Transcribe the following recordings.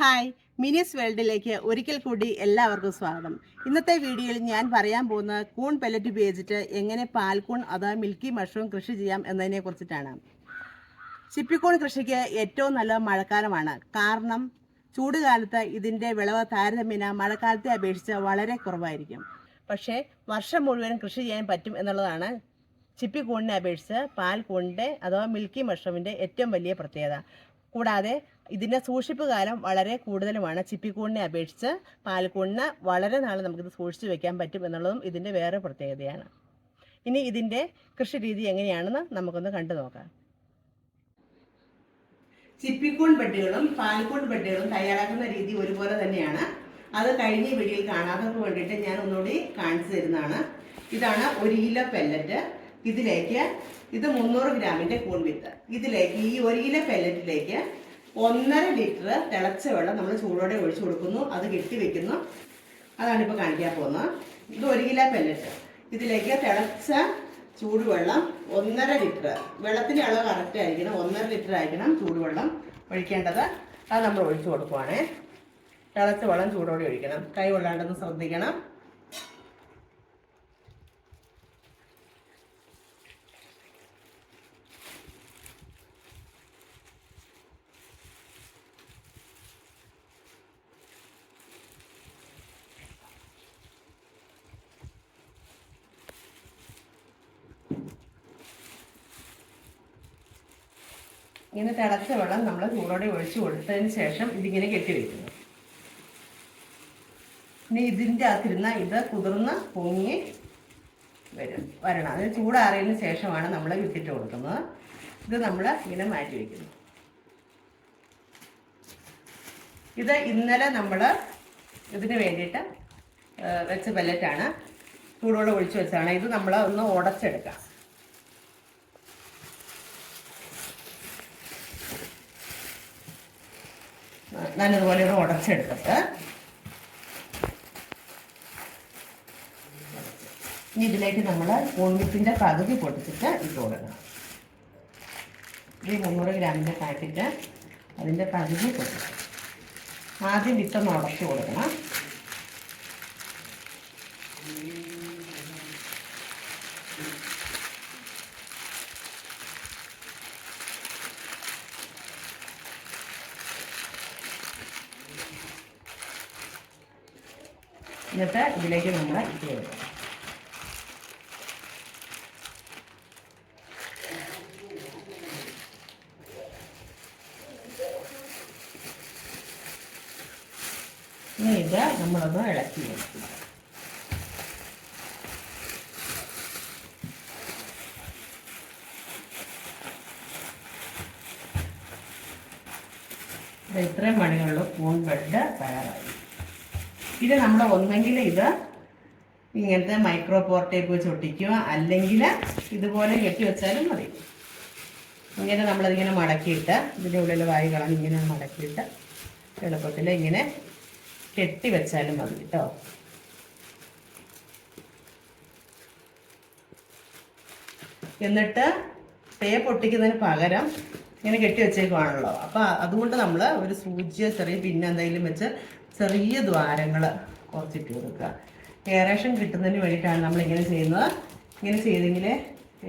Hi, മിനിസ് വേൾഡിലേക്ക് ഒരിക്കൽ കൂടി എല്ലാവർക്കും സ്വാഗതം. ഇന്നത്തെ വീഡിയോയിൽ ഞാൻ പറയാൻ പോകുന്ന കൂൺ പെല്ലറ്റ് ഉപയോഗിച്ചിട്ട് എങ്ങനെ പാൽക്കൂൺ അഥവാ മിൽക്കി മഷ്റൂം കൃഷി ചെയ്യാം എന്നതിനെ കുറിച്ചിട്ടാണ്. ചിപ്പിക്കൂൺ കൃഷിക്ക് ഏറ്റവും നല്ല മഴക്കാലമാണ്. കാരണം ചൂടുകാലത്ത് ഇതിൻ്റെ വിളവ് താരതമ്യേന മഴക്കാലത്തെ അപേക്ഷിച്ച് വളരെ കുറവായിരിക്കും. പക്ഷേ വർഷം മുഴുവൻ കൃഷി ചെയ്യാൻ പറ്റും എന്നുള്ളതാണ് ചിപ്പിക്കൂണിനെ അപേക്ഷിച്ച് പാൽക്കൂണിൻ്റെ അഥവാ മിൽക്കി മഷ്റൂമിൻ്റെ ഏറ്റവും വലിയ പ്രത്യേകത. കൂടാതെ ഇതിൻ്റെ സൂക്ഷിപ്പ് കാലം വളരെ കൂടുതലുമാണ്. ചിപ്പിക്കൂണിനെ അപേക്ഷിച്ച് പാൽക്കൂണിന് വളരെ നാൾ നമുക്കിത് സൂക്ഷിച്ച് വെക്കാൻ പറ്റും എന്നുള്ളതും ഇതിൻ്റെ വേറെ പ്രത്യേകതയാണ്. ഇനി ഇതിൻ്റെ കൃഷി രീതി എങ്ങനെയാണെന്ന് നമുക്കൊന്ന് കണ്ടു നോക്കാം. ചിപ്പിക്കൂൺ ബെഡുകളും പാൽക്കൂൺ ബെഡുകളും തയ്യാറാക്കുന്ന രീതി ഒരുപോലെ തന്നെയാണ്. അത് കഴിഞ്ഞ വീഡിയോയിൽ കാണാത്തവർക്ക് വേണ്ടിയിട്ട് ഞാൻ ഒന്നുകൂടി കാണിച്ചു തരുന്നതാണ്. ഇതാണ് 1 കിലോ പെല്ലറ്റ്. ഇതിലേക്ക് ഇത് 300 ഗ്രാമിൻ്റെ കൂൺ വിത്ത്. ഇതിലേക്ക് ഈ 1 കിലോ പെല്ലറ്റിലേക്ക് 1.5 ലിറ്റർ തിളച്ച വെള്ളം നമ്മൾ ചൂടോടെ ഒഴിച്ചു കൊടുക്കുന്നു. അത് കെട്ടി വെക്കുന്നു. അതാണ് ഇപ്പോൾ കാണിക്കാൻ പോകുന്നത്. ഇത് 1 കിലോ പെല്ലറ്റ്. ഇതിലേക്ക് തിളച്ച ചൂടുവെള്ളം 1.5 ലിറ്റർ. വെള്ളത്തിൻ്റെ അളവ് കറക്റ്റ് ആയിരിക്കണം. 1.5 ലിറ്റർ ആയിരിക്കണം ചൂടുവെള്ളം ഒഴിക്കേണ്ടത്. അത് നമ്മൾ ഒഴിച്ചു കൊടുക്കുവാണേ. തിളച്ച വെള്ളം ചൂടോടെ ഒഴിക്കണം. കൈ കൊള്ളാണ്ടെന്ന് ശ്രദ്ധിക്കണം. ഇങ്ങനെ തിളച്ച വെള്ളം നമ്മൾ ചൂടോടെ ഒഴിച്ചു കൊടുത്തതിന് ശേഷം ഇതിങ്ങനെ കെട്ടിവെക്കുന്നു. ഇനി ഇതിൻ്റെ അകത്തിരുന്ന ഇത് കുതിർന്ന് പൊങ്ങി വരണം. അതിന് ചൂടാറിയതിന് ശേഷമാണ് നമ്മൾ വിത്തിട്ട് കൊടുക്കുന്നത്. ഇത് നമ്മൾ ഇങ്ങനെ മാറ്റി വയ്ക്കുന്നു. ഇത് ഇന്നലെ നമ്മൾ ഇതിന് വേണ്ടിയിട്ട് വെച്ച പെല്ലറ്റാണ്. ചൂടോടെ ഒഴിച്ചു വെച്ചാണ്. ഇത് നമ്മൾ ഒന്ന് ഉടച്ചെടുക്കാം. നല്ലതുപോലെ ഒന്ന് ഉടച്ചെടുത്തിട്ട് ഇനി ഇതിലേക്ക് നമ്മൾ കൂൺവിത്തിൻ്റെ പകുതി പൊട്ടിച്ചിട്ട് ഇട്ട് കൊടുക്കണം. ഈ 300 ഗ്രാമിൻ്റെ പാക്കറ്റ് അതിൻ്റെ പകുതി പൊട്ടിച്ച് ആദ്യം വിത്തൊന്ന് ഉടച്ചു കൊടുക്കണം. എന്നിട്ട് ഇതിലേക്ക് നമ്മൾ ഇട്ട് കൊടുക്കണം. ഇനി ഇത് നമ്മളൊന്ന് ഇളക്കി വെക്കുക. ഇത്രയും മണികളിൽ കൂൺ ബെഡ് തയ്യാറായി. ഇത് നമ്മൾ ഒന്നെങ്കിൽ ഇത് ഇങ്ങനത്തെ മൈക്രോ പോർട്ടേപ്പ് വെച്ച് ഒട്ടിക്കുക, അല്ലെങ്കിൽ ഇതുപോലെ കെട്ടി വെച്ചാലും മതി. ഇങ്ങനെ നമ്മളതിങ്ങനെ മടക്കിയിട്ട് ഇതിൻ്റെ ഉള്ളിൽ വായു കളഞ്ഞ് ഇങ്ങനെ മടക്കിയിട്ട് എളുപ്പത്തിൽ ഇങ്ങനെ കെട്ടി വെച്ചാലും മതി കേട്ടോ. എന്നിട്ട് ടേപ്പ് ഒട്ടിക്കുന്നതിന് പകരം ഇങ്ങനെ കെട്ടി വെച്ചേക്കുവാണല്ലോ. അപ്പോൾ അതുകൊണ്ട് നമ്മൾ ഒരു സൂചിയോ ചെറിയ പിന്നെ എന്തെങ്കിലും വെച്ച് ചെറിയ ദ്വാരങ്ങൾ കുറച്ചിട്ട് കൊടുക്കുക. എയറേഷൻ കിട്ടുന്നതിന് വേണ്ടിയിട്ടാണ് നമ്മളിങ്ങനെ ചെയ്യുന്നത്. ഇങ്ങനെ ചെയ്തെങ്കിലേ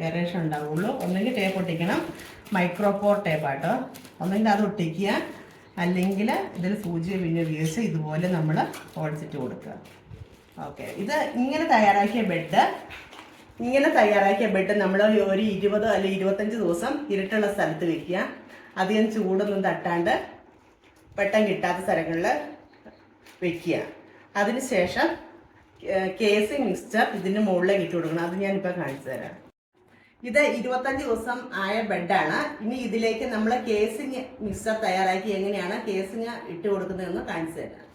എയറേഷൻ ഉണ്ടാവുള്ളൂ. ഒന്നെങ്കിൽ ടേപ്പ് ഒട്ടിക്കണം, മൈക്രോപോർ ടേപ്പാട്ടോ. ഒന്നെങ്കിൽ അത് ഒട്ടിക്കുക, അല്ലെങ്കിൽ ഇതിൽ സൂചി പിന്നെ ഉപയോഗിച്ച് ഇതുപോലെ നമ്മൾ ഓടിച്ചിട്ട് കൊടുക്കുക. ഓക്കെ, ഇത് ഇങ്ങനെ തയ്യാറാക്കിയ ബെഡ് നമ്മൾ ഒരു 20 അല്ലെങ്കിൽ 25 ദിവസം ഇരുട്ടുള്ള സ്ഥലത്ത് വെക്കുക. അധികം ചൂടൊന്നും തട്ടാണ്ട് വെട്ടം കിട്ടാത്ത സ്ഥലങ്ങളിൽ വെക്കുക. അതിനുശേഷം കേസിങ് മിക്സ്ചർ ഇതിൻ്റെ മുകളിലേക്ക് ഇട്ട് കൊടുക്കണം. അത് ഞാനിപ്പോൾ കാണിച്ചു തരാം. ഇത് 25 ദിവസം ആയ ബെഡാണ്. ഇനി ഇതിലേക്ക് നമ്മൾ കേസിങ് മിക്സ്ചർ തയ്യാറാക്കി എങ്ങനെയാണ് കേസിങ് ഇട്ട് കൊടുക്കുന്നതെന്ന് കാണിച്ചു തരാം.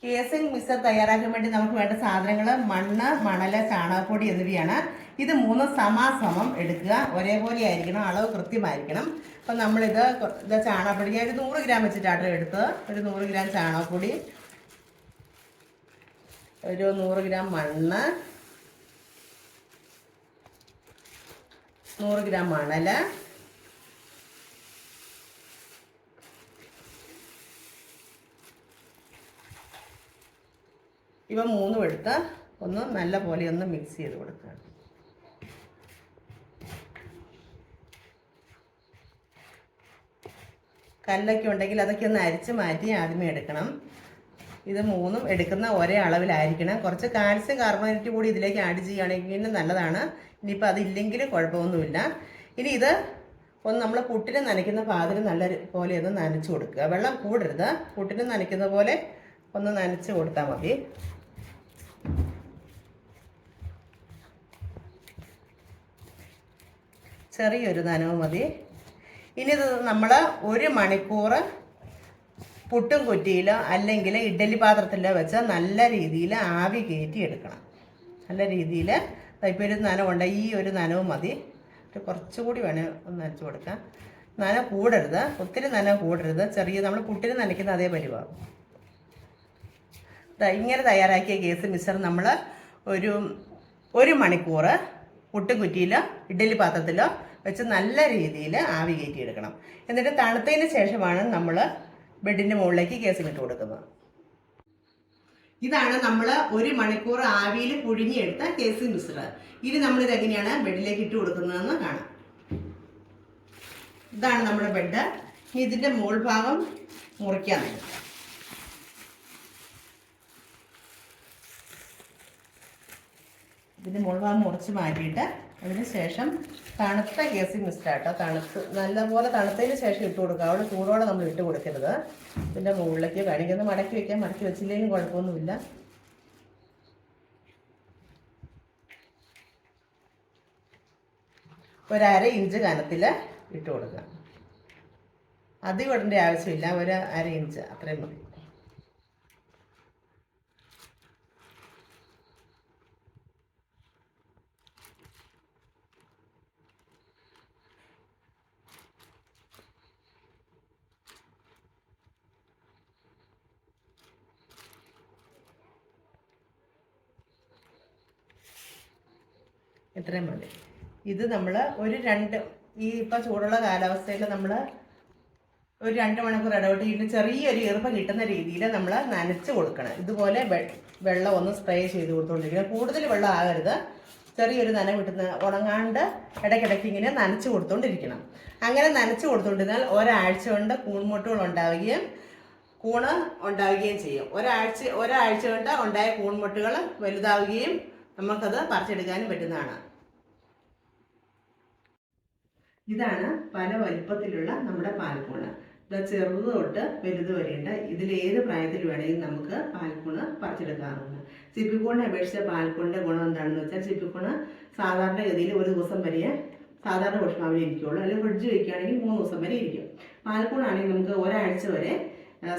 കേസിങ് മിക്സ്ചർ തയ്യാറാക്കാൻ വേണ്ടി നമുക്ക് വേണ്ട സാധനങ്ങൾ മണ്ണ്, മണല്, ചാണകപ്പൊടി എന്നിവയാണ്. ഇത് 3 സമാസമം എടുക്കുക. ഒരേപോലെ ആയിരിക്കണം, അളവ് കൃത്യമായിരിക്കണം. അപ്പം നമ്മളിത് ചാണകപ്പൊടി ഞാൻ 100 ഗ്രാം വെച്ചിട്ടാണ് എടുത്തത്. ഒരു 100 ഗ്രാം ചാണകപ്പൊടി, ഒരു 100 ഗ്രാം മണ്ണ്, 100 ഗ്രാം മണല്, ഇവ മൂന്നും എടുത്ത് ഒന്ന് നല്ല പോലെ ഒന്ന് മിക്സ് ചെയ്ത് കൊടുക്കുക. കല്ലൊക്കെ ഉണ്ടെങ്കിൽ അതൊക്കെ ഒന്ന് അരിച്ച് മാറ്റി ആദ്യമേ എടുക്കണം. ഇത് മൂന്നും എടുക്കുന്ന ഒരേ അളവിലായിരിക്കണം. കുറച്ച് കാൽസ്യം കാർബണേറ്റ് കൂടി ഇതിലേക്ക് ആഡ് ചെയ്യുകയാണെങ്കിൽ നല്ലതാണ്. ഇനിയിപ്പോൾ അതില്ലെങ്കിൽ കുഴപ്പമൊന്നുമില്ല. ഇനി ഇത് ഒന്ന് നമ്മൾ പുട്ടിന് നനയ്ക്കുന്ന പാതിൽ നല്ല പോലെ ഒന്ന് നനച്ച് കൊടുക്കുക. വെള്ളം കൂടരുത്, പുട്ടിന് നനയ്ക്കുന്ന പോലെ ഒന്ന് നനച്ച് കൊടുത്താൽ മതി. ചെറിയൊരു നനവ് മതി. ഇനി ഇത് നമ്മൾ 1 മണിക്കൂർ പുട്ടും കുറ്റിയിലോ അല്ലെങ്കിൽ ഇഡ്ഡലി പാത്രത്തിലോ വെച്ച് നല്ല രീതിയിൽ ആവി കയറ്റി എടുക്കണം. നല്ല രീതിയിൽ ഇപ്പോൾ ഒരു നനവുണ്ട്, ഈ ഒരു നനവ് മതി. കുറച്ചുകൂടി വേണം ഒന്ന് നനച്ച് കൊടുക്കാം. നനവ് കൂടരുത്, ഒത്തിരി നനവ് കൂടരുത്. ചെറിയ നമ്മൾ പുട്ടിന് നനയ്ക്കുന്ന അതേ പരിവാകും. ഇങ്ങനെ തയ്യാറാക്കിയ കേസ് മിക്സർ നമ്മൾ ഒരു മണിക്കൂർ പുട്ടും കുറ്റിയിലോ ഇഡ്ഡലി പാത്രത്തിലോ വെച്ച് നല്ല രീതിയിൽ ആവി കയറ്റി എടുക്കണം. എന്നിട്ട് തണുത്തതിന് ശേഷമാണ് നമ്മൾ ബെഡിൻ്റെ മുകളിലേക്ക് കേസ് ഇട്ട് കൊടുക്കുന്നത്. ഇതാണ് നമ്മൾ 1 മണിക്കൂർ ആവിയിൽ പുഴുങ്ങിയെടുത്ത കേസ് മിക്സർ. ഇനി നമ്മളിത് എങ്ങനെയാണ് ബെഡിലേക്ക് ഇട്ട് കൊടുക്കുന്നതെന്ന് കാണാം. ഇതാണ് നമ്മുടെ ബെഡ്. ഇതിൻ്റെ മുകൾ ഭാഗം മുറിക്കാൻ വേണ്ടി ഇതിൻ്റെ മുകൾ ഭാഗം മുറിച്ച് മാറ്റിയിട്ട് അതിന് ശേഷം തണുത്ത കേസ് മിക്സറാട്ടോ, നല്ലപോലെ തണുത്തതിന് ശേഷം ഇട്ട് കൊടുക്കുക. അവിടെ ചൂടോടെ നമ്മൾ ഇട്ട് കൊടുക്കരുത്. ഇതിൻ്റെ മുകളിലേക്ക് വേണമെങ്കിൽ മടക്കി വയ്ക്കാം, മടക്കി വെച്ചില്ലെങ്കിലും കുഴപ്പമൊന്നുമില്ല. ഒരു 1/2 ഇഞ്ച് കനത്തിൽ ഇട്ട് കൊടുക്കുക. അധികം ഇടേണ്ട ആവശ്യമില്ല, ഒരു 1/2 ഇഞ്ച് അത്രയും മതി. ഇത്രയും മതി. ഇത് നമ്മൾ ഇപ്പം ചൂടുള്ള കാലാവസ്ഥയിൽ നമ്മൾ ഒരു 2 മണിക്കൂർ ഇടവിട്ട് ഇതിന് ചെറിയൊരു ഈർപ്പം കിട്ടുന്ന രീതിയിൽ നമ്മൾ നനച്ച് കൊടുക്കണം. ഇതുപോലെ വെള്ളം ഒന്ന് സ്പ്രേ ചെയ്ത് കൊടുത്തുകൊണ്ടിരിക്കണം. കൂടുതൽ വെള്ളം ആകരുത്, ചെറിയൊരു നനവ് കിട്ടുന്ന ഉണങ്ങാണ്ട് ഇടയ്ക്കിടയ്ക്ക് ഇങ്ങനെ നനച്ച് കൊടുത്തുകൊണ്ടിരിക്കണം. അങ്ങനെ നനച്ച് കൊടുത്തുകൊണ്ടിരുന്നാൽ ഒരാഴ്ച കൊണ്ട് കൂൺമുട്ടുകൾ ഉണ്ടാവുകയും കൂണ് ഉണ്ടാവുകയും ചെയ്യും. ഒരാഴ്ച കൊണ്ട് ഉണ്ടായ കൂൺമുട്ടുകൾ വലുതാവുകയും നമുക്കത് പറിച്ചെടുക്കാനും പറ്റുന്നതാണ്. ഇതാണ് പല വലിപ്പത്തിലുള്ള നമ്മുടെ പാൽക്കൂണ്. ഇത് ചെറുത് തൊട്ട് വലുത് വരെയുണ്ട്. ഇതിലേത് പ്രായത്തിൽ വേണമെങ്കിലും നമുക്ക് പാൽക്കൂണ് പറിച്ചെടുക്കാറുണ്ട്. ചിപ്പിക്കൂണിനെ അപേക്ഷിച്ച് പാൽക്കൂണിൻ്റെ ഗുണം എന്താണെന്ന് വെച്ചാൽ, ചിപ്പിക്കൂണ് സാധാരണഗതിയിൽ ഒരു ദിവസം വരെ സാധാരണ ഊഷ്മാവിൽ ഇരിക്കുകയുള്ളൂ. അല്ലെങ്കിൽ ഫ്രിഡ്ജ് വയ്ക്കുകയാണെങ്കിൽ 3 ദിവസം വരെ ഇരിക്കും. പാൽക്കൂണാണെങ്കിൽ നമുക്ക് ഒരാഴ്ച വരെ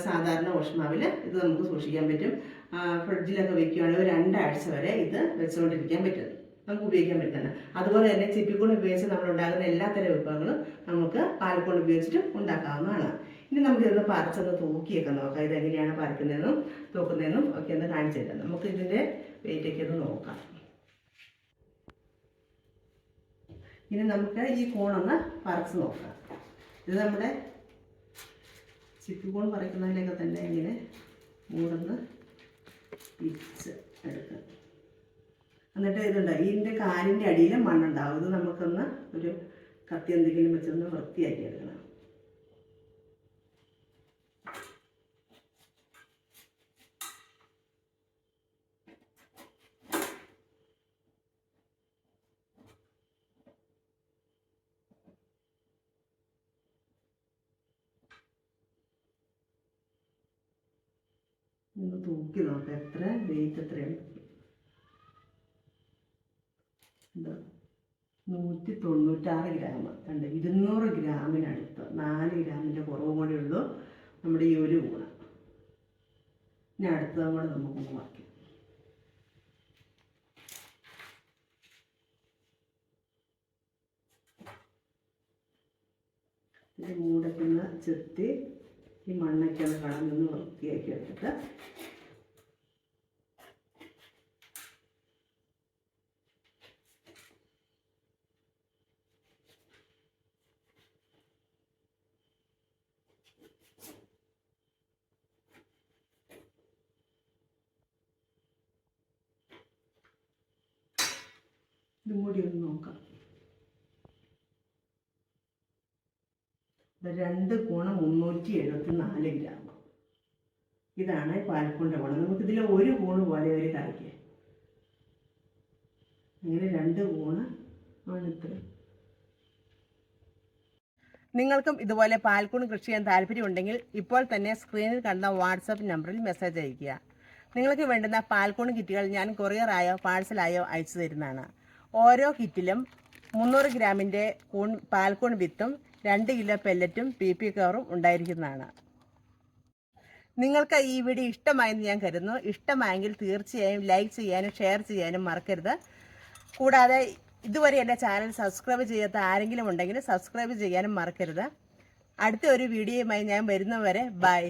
സാധാരണ ഊഷ്മാവിൽ ഇത് നമുക്ക് സൂക്ഷിക്കാൻ പറ്റും. ഫ്രിഡ്ജിലൊക്കെ വയ്ക്കുകയാണെങ്കിൽ 2 ആഴ്ച വരെ ഇത് വെച്ചുകൊണ്ടിരിക്കാൻ പറ്റും, നമുക്ക് ഉപയോഗിക്കാൻ പറ്റുന്നുണ്ട്. അതുപോലെ തന്നെ ചിപ്പിക്കൂൺ ഉപയോഗിച്ച് നമ്മൾ ഉണ്ടാകുന്ന എല്ലാത്തരം വിഭവങ്ങളും നമുക്ക് പാൽക്കൂൺ ഉപയോഗിച്ചിട്ട് ഉണ്ടാക്കാവുന്നതാണ്. ഇനി നമുക്കിതൊന്ന് പറിച്ചൊന്ന് തൂക്കിയൊക്കെ നോക്കാം. ഇതെങ്ങനെയാണ് പറിക്കുന്നതെന്നും തൂക്കുന്നതെന്നും ഒക്കെ ഒന്ന് കാണിച്ചു തരാം. നമുക്ക് ഇതിൻ്റെ വെയിറ്റൊക്കെ ഒന്ന് നോക്കാം. ഇനി നമുക്ക് ഈ കൂണൊന്ന് പറിച്ച് നോക്കാം. ഇത് നമ്മുടെ ചിപ്പിക്കൂൺ പറിക്കുന്നതിലൊക്കെ തന്നെ ഇങ്ങനെ മൂടൊന്ന് പിരിച്ച് എടുക്കുക. എന്നിട്ട് ഇതുണ്ട്, ഇതിൻ്റെ കാലിൻ്റെ അടിയിൽ മണ്ണുണ്ടാവും. ഇത് നമുക്കൊന്ന് ഒരു കത്തി എന്തെങ്കിലും വെച്ചൊന്ന് വൃത്തിയാക്കി എടുക്കണം. ഒന്ന് തൂക്കി നോക്കാം എത്ര വെയിറ്റ് എത്രയുണ്ട്. 196 ഗ്രാം ഉണ്ട്. 200 ഗ്രാമിനടുത്ത് 4 ഗ്രാമിൻ്റെ കുറവും കൂടെ ഉള്ളൂ നമ്മുടെ ഈ ഒരു കൂണ്. ഇനി അടുത്തതും കൂടെ നമുക്കൊന്ന് വയ്ക്കാം. ഇത് മൂടൊക്കെ ചെത്തി ഈ മണ്ണൊക്കെ ഒന്ന് കളഞ്ഞൊന്ന് വൃത്തിയാക്കി എടുത്തിട്ട് ഇതും കൂടി ഒന്ന് നോക്കാം. 2 കൂണ് 374 ഗ്രാം. ഇതാണ് പാൽക്കൂണിൻ്റെ ഗുണം. നമുക്കിതിൽ 1 കൂണ് പോലെ ഒരു കറിക്ക്. അങ്ങനെ 2 കൂണ് ആണ് ഇത്ര. നിങ്ങൾക്കും ഇതുപോലെ പാൽക്കൂൺ കൃഷി ചെയ്യാൻ താല്പര്യമുണ്ടെങ്കിൽ ഇപ്പോൾ തന്നെ സ്ക്രീനിൽ കണ്ട വാട്സപ്പ് നമ്പറിൽ മെസ്സേജ് അയയ്ക്കുക. നിങ്ങൾക്ക് വേണ്ടുന്ന പാൽക്കൂൺ കിറ്റുകൾ ഞാൻ കൊറിയറായോ പാഴ്സലായോ അയച്ചു തരുന്നതാണ്. ഓരോ കിറ്റിലും 300 ഗ്രാമിൻ്റെ പാൽക്കൂൺ വിത്തും 2 കിലോ പെല്ലറ്റും PP കവറും ഉണ്ടായിരിക്കുന്നതാണ്. നിങ്ങൾക്ക് ഈ വീഡിയോ ഇഷ്ടമായെന്ന് ഞാൻ കരുതുന്നു. ഇഷ്ടമായെങ്കിൽ തീർച്ചയായും ലൈക്ക് ചെയ്യാനും ഷെയർ ചെയ്യാനും മറക്കരുത്. കൂടാതെ ഇതുവരെ എൻ്റെ ചാനൽ സബ്സ്ക്രൈബ് ചെയ്യാത്ത ആരെങ്കിലും ഉണ്ടെങ്കിൽ സബ്സ്ക്രൈബ് ചെയ്യാനും മറക്കരുത്. അടുത്ത ഒരു വീഡിയോയുമായി ഞാൻ വരുന്നവരെ ബൈ.